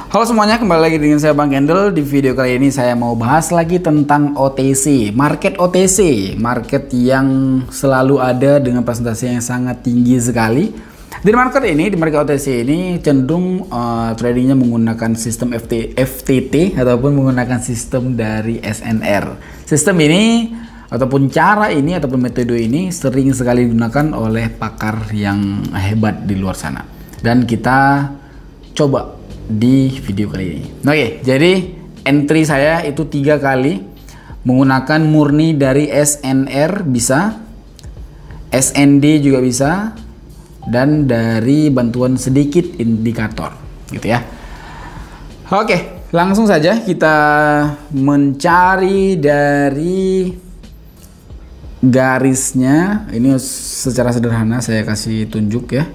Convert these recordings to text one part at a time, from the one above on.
Halo semuanya, kembali lagi dengan saya Bang Kendall. Di video kali ini saya mau bahas lagi tentang OTC. Market OTC, market yang selalu ada dengan presentasi yang sangat tinggi sekali. Di market OTC ini cenderung tradingnya menggunakan sistem FTT ataupun menggunakan sistem dari SNR. Sistem ini ataupun cara ini ataupun metode ini sering sekali digunakan oleh pakar yang hebat di luar sana. Dan kita coba di video kali ini. Oke, jadi entry saya itu 3 kali menggunakan murni dari SNR bisa, SND juga bisa, dan dari bantuan sedikit indikator gitu ya. Oke, langsung saja kita mencari dari garisnya. Ini secara sederhana saya kasih tunjuk ya.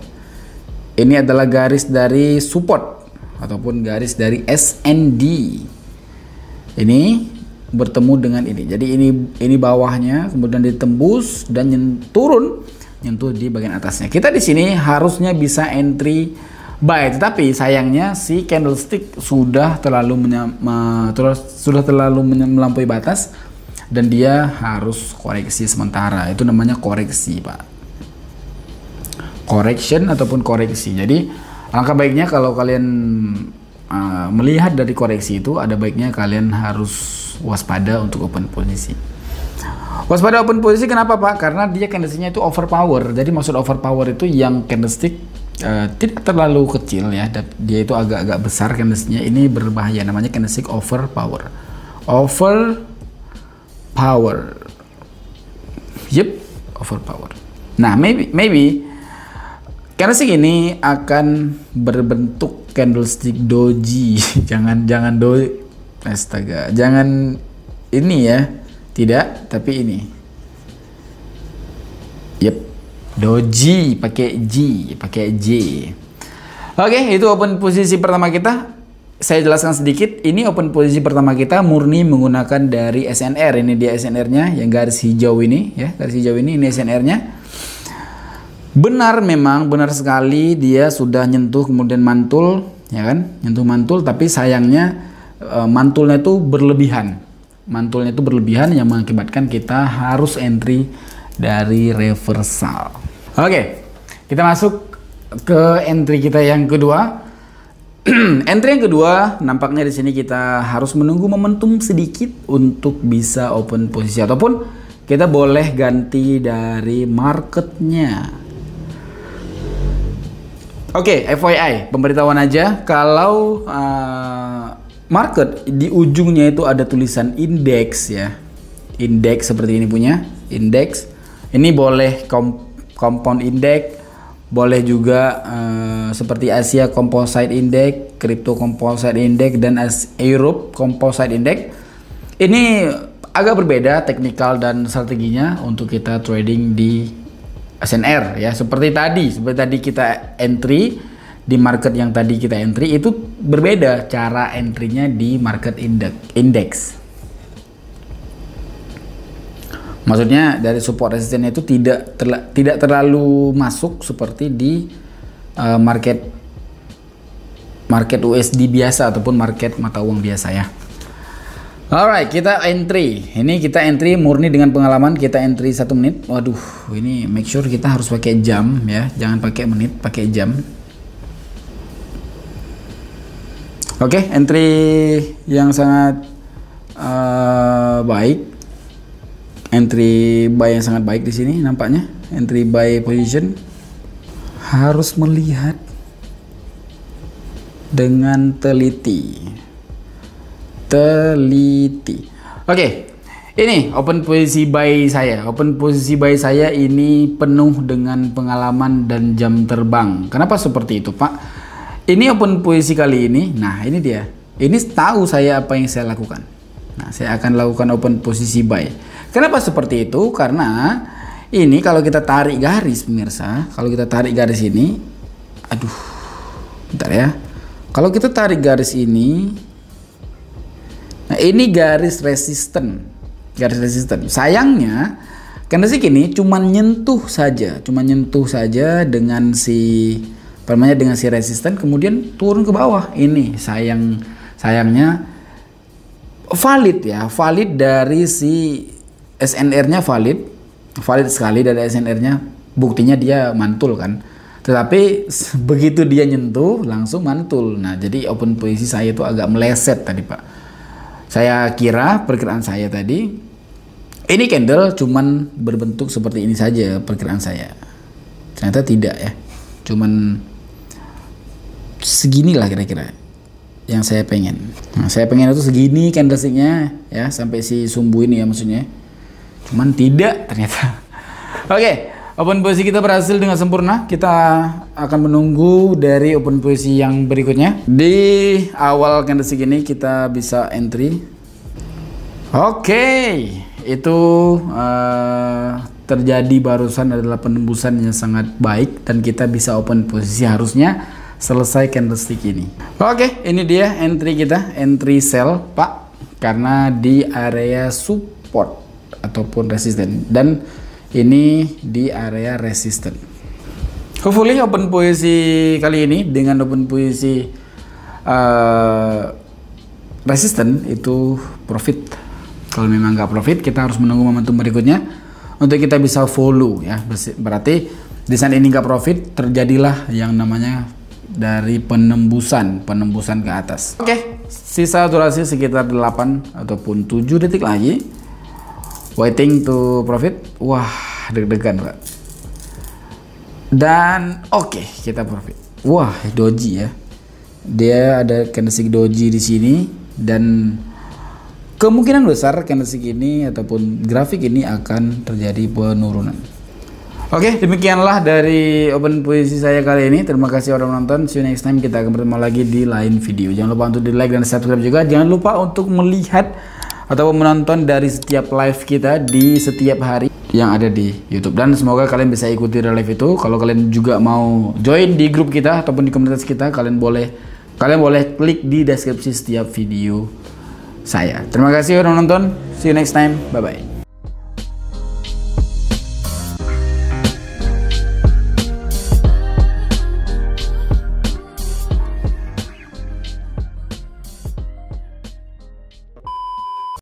Ini adalah garis dari support ataupun garis dari SND. Ini bertemu dengan ini. Jadi ini bawahnya, kemudian ditembus dan nyentuh di bagian atasnya. Kita di sini harusnya bisa entry buy, tetapi sayangnya si candlestick sudah terlalu melampaui batas dan dia harus koreksi sementara. Itu namanya koreksi, Pak. Correction ataupun koreksi. Jadi alangkah baiknya kalau kalian melihat dari koreksi itu, ada baiknya kalian harus waspada untuk open posisi. Waspada open posisi kenapa, Pak? Karena dia candlesticknya itu overpower. Jadi maksud overpower itu yang candlestick tidak terlalu kecil ya. Dia itu agak-agak besar candlesticknya. Ini berbahaya, namanya candlestick overpower. Overpower. Yep, overpower. Nah, maybe candlestick ini akan berbentuk candlestick doji. jangan astaga, jangan ini ya, tidak, tapi ini. Yep, doji pakai J. Oke, itu open posisi pertama kita. Saya jelaskan sedikit. Ini open posisi pertama kita murni menggunakan dari SNR. Ini dia SNR-nya yang garis hijau ini ya, garis hijau ini SNR-nya. Benar sekali dia sudah nyentuh kemudian mantul, ya kan? Nyentuh mantul, tapi sayangnya mantulnya itu berlebihan. Mantulnya itu berlebihan yang mengakibatkan kita harus entry dari reversal. Oke, kita masuk ke entry kita yang kedua. Entry yang kedua, nampaknya di sini kita harus menunggu momentum sedikit untuk bisa open posisi ataupun kita boleh ganti dari marketnya. Oke, FYI, pemberitahuan aja kalau market di ujungnya itu ada tulisan indeks ya. Indeks seperti ini punya, indeks. Ini boleh compound index, boleh juga seperti Asia Composite Index, Crypto Composite Index, dan Europe Composite Index. Ini agak berbeda teknikal dan strateginya untuk kita trading di SNR ya, seperti tadi kita entry di market yang tadi kita entry itu berbeda cara entry-nya di market index. Maksudnya dari support resistennya itu tidak terlalu masuk seperti di market USD biasa ataupun market mata uang biasa ya. Alright, kita entry. Ini kita entry murni dengan pengalaman. Kita entry 1 menit. Waduh, ini make sure kita harus pakai jam ya. Jangan pakai menit, pakai jam. Oke, entry yang sangat baik. Entry buy yang sangat baik di sini nampaknya. Entry buy position harus melihat dengan teliti. Oke, ini open posisi buy saya. Open posisi buy saya ini penuh dengan pengalaman dan jam terbang. Kenapa seperti itu, Pak? Ini open posisi kali ini. Nah, ini dia. Ini tahu saya apa yang saya lakukan. Nah, saya akan lakukan open posisi buy. Kenapa seperti itu? Karena ini kalau kita tarik garis, pemirsa, kalau kita tarik garis ini, aduh, bentar ya. Kalau kita tarik garis ini, nah ini garis resisten. Sayangnya candlestick ini cuma nyentuh saja dengan si permainnya dengan si resisten, kemudian turun ke bawah. Ini sayangnya valid ya, valid dari si SNR-nya, valid sekali dari SNR-nya, buktinya dia mantul kan. Tetapi begitu dia nyentuh langsung mantul. Nah, jadi open posisi saya itu agak meleset tadi, Pak. Saya kira perkiraan saya tadi ini candle cuman berbentuk seperti ini saja perkiraan saya. Ternyata tidak ya. Cuman seginilah kira-kira yang saya pengen. Nah, saya pengen itu segini candlesticknya ya, sampai si sumbu ini ya maksudnya. Cuman tidak ternyata. Oke, open posisi kita berhasil dengan sempurna. Kita akan menunggu dari open posisi yang berikutnya. Di awal candlestick ini kita bisa entry. Oke, itu terjadi barusan adalah penembusan yang sangat baik dan kita bisa open posisi harusnya selesai candlestick ini. Oke, ini dia entry kita, entry sell Pak, karena di area support ataupun resisten, dan ini di area resisten. Hopefully open posisi kali ini dengan open posisi resisten itu profit. Kalau memang nggak profit, kita harus menunggu momentum berikutnya untuk kita bisa follow ya. Berarti di saat ini nggak profit, terjadilah yang namanya dari penembusan ke atas. Oke, sisa durasi sekitar 8 ataupun 7 detik lagi. Waiting to profit. Wah, deg-degan, Pak. Dan oke, kita profit. Wah, doji ya. Dia ada candlestick doji di sini dan kemungkinan besar candlestick ini ataupun grafik ini akan terjadi penurunan. Oke, demikianlah dari open posisi saya kali ini. Terima kasih sudah menonton. See you next time. Kita akan bertemu lagi di lain video. Jangan lupa untuk di like dan subscribe juga. Jangan lupa untuk melihat atau menonton dari setiap live kita di setiap hari yang ada di YouTube. Dan semoga kalian bisa ikuti live itu. Kalau kalian juga mau join di grup kita ataupun di komunitas kita, kalian boleh klik di deskripsi setiap video saya. Terima kasih sudah menonton. See you next time. Bye bye.